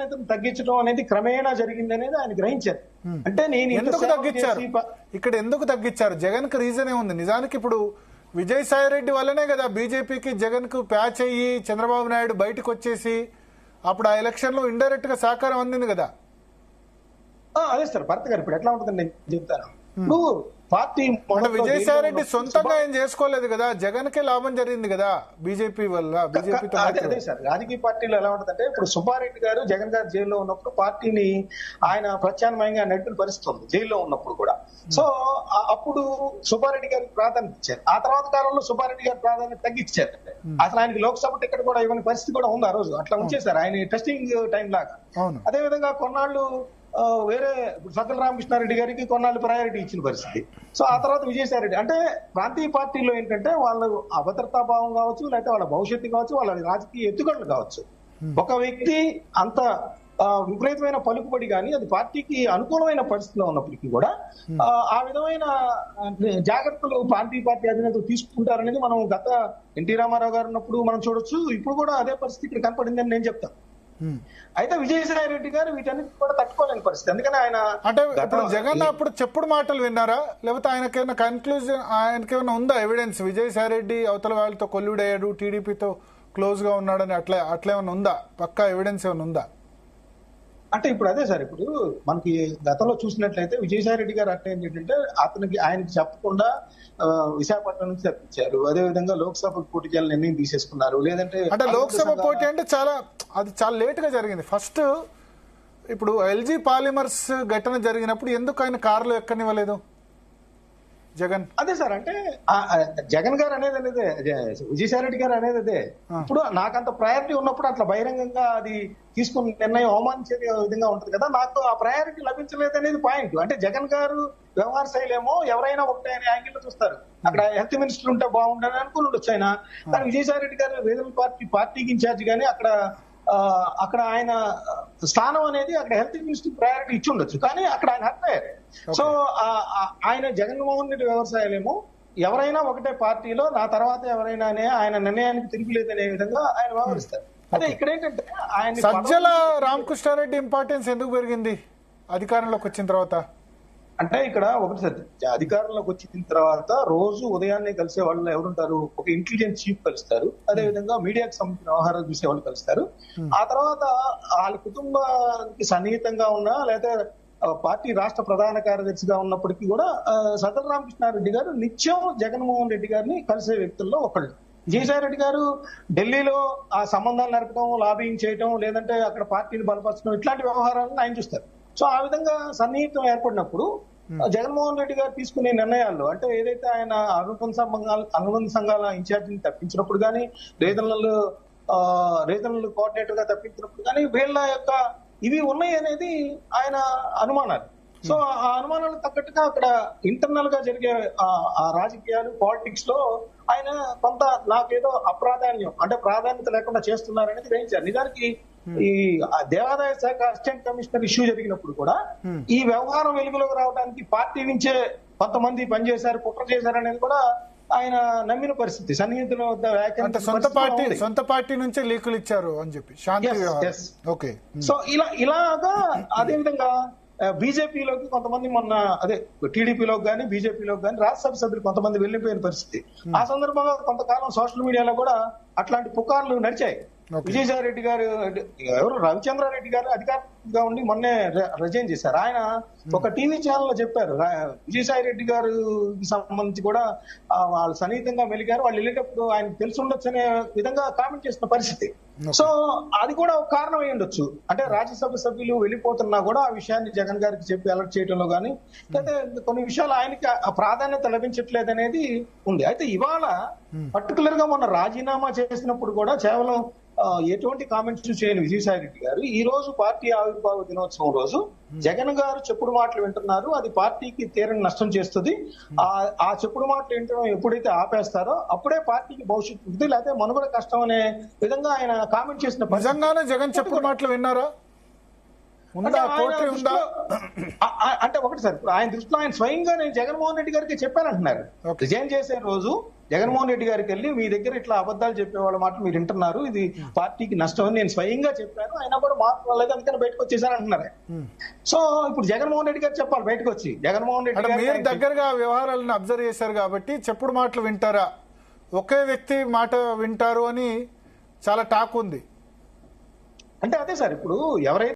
ప్రాధాన్యతను తగ్గించడం అనేది క్రమేణా జరిగింది అనేది ఆయన గ్రహించారు. అంటే నేను ఎందుకు తగ్గించారు, ఇక్కడ ఎందుకు తగ్గించారు? జగన్ కి రీజన్ ఏముంది? నిజానికి ఇప్పుడు విజయసాయి రెడ్డి వల్లనే కదా బీజేపీకి జగన్ కు ప్యాచ్ అయ్యి చంద్రబాబు నాయుడు బయటకు వచ్చేసి అప్పుడు ఆ ఎలక్షన్ లో ఇండైరెక్ట్ గా సహకారం అందింది కదా. అదే సార్ భరత్ గారు, ఇప్పుడు ఎట్లా ఉంటుందండి నేను చెప్తాను. ఇప్పుడు పార్టీ విజయసాయి రెడ్డి సొంతంగా ఏం చేసుకోలేదు కదా, జగన్ కే లాభం జరిగింది కదా బీజేపీ వల్ల. బీజేపీతో అదే సార్ రాజకీయ పార్టీలో ఎలా ఉంటుందంటే, ఇప్పుడు సుబ్బారెడ్డి గారు జగన్ గారు జైల్లో ఉన్నప్పుడు పార్టీని ఆయన ప్రత్యామ్నాయంగా నడిపిన పరిస్థితి ఉంది జైల్లో ఉన్నప్పుడు కూడా. సో అప్పుడు సుబ్బారెడ్డి గారికి ప్రాధాన్యత ఇచ్చారు. ఆ తర్వాత కాలంలో సుబ్బారెడ్డి గారి ప్రాధాన్యత తగ్గించారు. అసలు ఆయనకి లోక్సభ టికెట్ కూడా ఇవ్వని పరిస్థితి కూడా ఉంది ఆ రోజు. అట్లా ఉంచేశారు ఆయన టెస్టింగ్ టైం లాగా. అదే విధంగా కొన్నాళ్ళు వేరే సజ్జల రామకృష్ణారెడ్డి గారికి కొన్నాళ్ళు ప్రయారిటీ ఇచ్చిన పరిస్థితి. సో ఆ తర్వాత విజయసాయి రెడ్డి అంటే ప్రాంతీయ పార్టీలో ఏంటంటే వాళ్ళు అభద్రతా భావం కావచ్చు, లేకపోతే వాళ్ళ భవిష్యత్తు కావచ్చు, వాళ్ళ రాజకీయ ఎత్తుగడలు కావచ్చు. ఒక వ్యక్తి అంత విపరీతమైన పలుకుబడి కానీ అది పార్టీకి అనుకూలమైన పరిస్థితిలో ఉన్నప్పటికీ కూడా ఆ విధమైన జాగ్రత్తలు ప్రాంతీయ పార్టీ అధినేతలు తీసుకుంటారనేది మనం గత ఎన్టీ రామారావు గారు ఉన్నప్పుడు మనం చూడొచ్చు. ఇప్పుడు కూడా అదే పరిస్థితి ఇక్కడ కనపడిందని నేను చెప్తాను. అయితే విజయసాయి రెడ్డి గారు వీటన్నిటి కూడా తట్టుకోలేని పరిస్థితి. అందుకని ఆయన అంటే ఇప్పుడు జగన్ అప్పుడు చెప్పుడు మాటలు విన్నారా, లేకపోతే ఆయనకేమైనా కన్క్లూజన్, ఆయనకేమైనా ఉందా ఎవిడెన్స్ విజయసాయి రెడ్డి అవతల వాళ్ళతో కొల్లుడయ్యాడు, టీడీపీతో క్లోజ్ గా ఉన్నాడని అట్లేమన్నా ఉందా? పక్కా ఎవిడెన్స్ ఏమైనా ఉందా? అంటే ఇప్పుడు అదే సార్, ఇప్పుడు మనకి గతంలో చూసినట్లయితే విజయసాయి రెడ్డి గారు అట్లా ఏంటంటే ఆయనకి చెప్పకుండా విశాఖపట్నం నుంచి తప్పించారు. అదే విధంగా లోక్సభకు పోటీ చేయాలని నిర్ణయం తీసేసుకున్నారు. లేదంటే అంటే లోక్సభ పోటీ అంటే అది చాలా లేట్ గా జరిగింది. ఫస్ట్ ఇప్పుడు ఎల్జీ పాలిమర్స్ ఘటన జరిగినప్పుడు ఎందుకు ఆయన కారులో ఎక్కనివ్వలేదు జగన్? అదే సార్, అంటే జగన్ గారు అనేది విజయసాయి రెడ్డి గారు అనేది అదే. ఇప్పుడు నాకంత ప్రయారిటీ ఉన్నప్పుడు అట్లా బహిరంగంగా అది తీసుకున్న నిర్ణయం అవమానించే విధంగా ఉంటుంది కదా, నాకు ఆ ప్రయారిటీ లభించలేదు అనేది పాయింట్. అంటే జగన్ గారు వ్యవహార శైలేమో ఎవరైనా ఒకటే అనే యాంగిల్ చూస్తారు. అక్కడ హెల్త్ మినిస్టర్ ఉంటే బాగుండని అనుకుని ఉండొచ్చు ఆయన. కానీ విజయసాయి రెడ్డి గారు రీజనల్ పార్టీకి ఇన్ఛార్జ్ గానీ అక్కడ ఆయన స్థానం అనేది అక్కడ హెల్త్ మినిస్టర్ ప్రయారిటీ ఇచ్చి ఉండొచ్చు. కానీ అక్కడ ఆయన హర్ట్ అయ్యారు. సో ఆయన జగన్మోహన్ రెడ్డి వ్యవసాయాలేమో ఎవరైనా ఒకటే పార్టీలో నా తర్వాత ఎవరైనా ఆయన నిర్ణయానికి తిరుగులేదనే విధంగా ఆయన వ్యవహరిస్తారు. అదే ఇక్కడ ఏంటంటే ఆయన సజ్జల రామకృష్ణారెడ్డి ఇంపార్టెన్స్ ఎందుకు పెరిగింది అధికారంలోకి వచ్చిన తర్వాత? అంటే ఇక్కడ ఒకటి సార్, అధికారంలోకి వచ్చిన తర్వాత రోజు ఉదయాన్నే కలిసే వాళ్ళు ఎవరుంటారు? ఒక ఇంటెలిజెన్స్ చీఫ్ కలుస్తారు, అదే విధంగా మీడియాకి సంబంధించిన వ్యవహారాలు చూసే వాళ్ళు కలుస్తారు. ఆ తర్వాత వాళ్ళ కుటుంబానికి సన్నిహితంగా ఉన్నా లేదా పార్టీ రాష్ట్ర ప్రధాన కార్యదర్శిగా ఉన్నప్పటికీ కూడా సజ్జల రామకృష్ణారెడ్డి గారు నిత్యం జగన్మోహన్ రెడ్డి గారిని కలిసే వ్యక్తుల్లో ఒకళ్ళు. విజయసాయి రెడ్డి గారు ఢిల్లీలో ఆ సంబంధాలు నడపడం, లాబింగ్ చేయడం, లేదంటే అక్కడ పార్టీని బలపరచడం, ఇట్లాంటి వ్యవహారాలను ఆయన చూస్తారు. సో ఆ విధంగా సన్నిహితం ఏర్పడినప్పుడు జగన్మోహన్ రెడ్డి గారు తీసుకునే నిర్ణయాల్లో అంటే ఏదైతే ఆయన అనుబంధ సంఘాల ఇన్ఛార్జిని తప్పించినప్పుడు కానీ, రీజనల్ కోఆర్డినేటర్ గా తప్పించినప్పుడు కానీ వీళ్ళ యొక్క ఇవి ఉన్నాయి అనేది ఆయన అనుమానాలు. సో ఆ అనుమానాలకు తగ్గట్టుగా అక్కడ ఇంటర్నల్ గా జరిగే ఆ రాజకీయాలు పాలిటిక్స్ లో ఆయన కొంత నాకేదో అప్రాధాన్యం అంటే ప్రాధాన్యత లేకుండా చేస్తున్నారనేది గ్రహించారు. నిజానికి ఈ దేవాదాయ శాఖ అసిస్టెంట్ కమిషనర్ ఇష్యూ జరిగినప్పుడు కూడా ఈ వ్యవహారం వెలుగులోకి రావడానికి పార్టీ నుంచే కొంతమంది పనిచేశారు, కుట్ర చేశారు అనేది కూడా ఆయన నమ్మిన పరిస్థితి. సన్నిహితుల వద్ద సొంత పార్టీ నుంచే లీకులు ఇచ్చారు అని చెప్పి శాంతి. సో ఇలాగా అదే విధంగా బీజేపీలోకి కొంతమంది మొన్న అదే టీడీపీలోకి కానీ బీజేపీలోకి కానీ రాజ్యసభ సభ్యులు కొంతమంది వెళ్లిపోయిన పరిస్థితి. ఆ సందర్భంగా కొంతకాలం సోషల్ మీడియాలో కూడా అట్లాంటి పుకార్లు నడిచాయి. విజయసాయి రెడ్డి గారు రవిచంద్రారెడ్డి గారు అధికారిగా ఉండి మొన్నే రిజైన్ చేశారు. ఆయన ఒక టీవీ ఛానల్ లో చెప్పారు విజయసాయి రెడ్డి గారికి సంబంధించి కూడా వాళ్ళు సన్నిహితంగా మెలిగారు, వాళ్ళు వెళ్ళేటప్పుడు ఆయన తెలిసి ఉండొచ్చు అనే విధంగా కామెంట్ చేసిన పరిస్థితి. సో అది కూడా ఒక కారణం అయి ఉండొచ్చు. అంటే రాజ్యసభ సభ్యులు వెళ్ళిపోతున్నా కూడా ఆ విషయాన్ని జగన్ గారికి చెప్పి అలర్ట్ చేయడంలో కానీ లేదా కొన్ని విషయాలు ఆయనకి ప్రాధాన్యత లభించట్లేదు అనేది ఉంది. అయితే ఇవాళ పర్టికులర్ గా మొన్న రాజీనామా చేసినప్పుడు కూడా కేవలం ఎటువంటి కామెంట్స్ చేయని విజయసాయి రెడ్డి గారు ఈ రోజు పార్టీ ఆవిర్భావ దినోత్సవం రోజు జగన్ గారు చెప్పుడు మాటలు వింటున్నారు, అది పార్టీకి తీరని నష్టం చేస్తుంది, ఆ చెప్పుడు మాటలు వింటడం ఎప్పుడైతే ఆపేస్తారో అప్పుడే పార్టీకి భవిష్యత్తు ఉంది, లేకపోతే మనుగడ కష్టం అనే విధంగా ఆయన కామెంట్ చేసిన నిజంగానే జగన్ చెప్పుడు మాటలు విన్నారా? అంటే ఒకటి సార్, ఆయన దృష్టిలో ఆయన స్వయంగా నేను జగన్మోహన్ రెడ్డి గారికి చెప్పానంటున్నారు. రిజైన్ చేసే రోజు జగన్మోహన్ రెడ్డి గారికి వెళ్ళి మీ దగ్గర ఇట్లా అబద్ధాలు చెప్పేవాళ్ళ మాట మీరు వింటున్నారు, ఇది పార్టీకి నష్టం అని నేను స్వయంగా చెప్పాను, అయినా కూడా మాట్లాడలేదు, అందుకని బయటకు వచ్చేసాను అంటున్నారు. సో ఇప్పుడు జగన్మోహన్ రెడ్డి గారు చెప్పాలి బయటకు వచ్చి. జగన్మోహన్ రెడ్డి మీరు గారు దగ్గరగా వ్యవహారాలను అబ్జర్వ్ చేశారు కాబట్టి చెప్పుడు మాటలు వింటారా, ఒకే వ్యక్తి మాట వింటారు అని చాలా టాక్ ఉంది. అంటే అదే సార్, ఇప్పుడు ఎవరైతే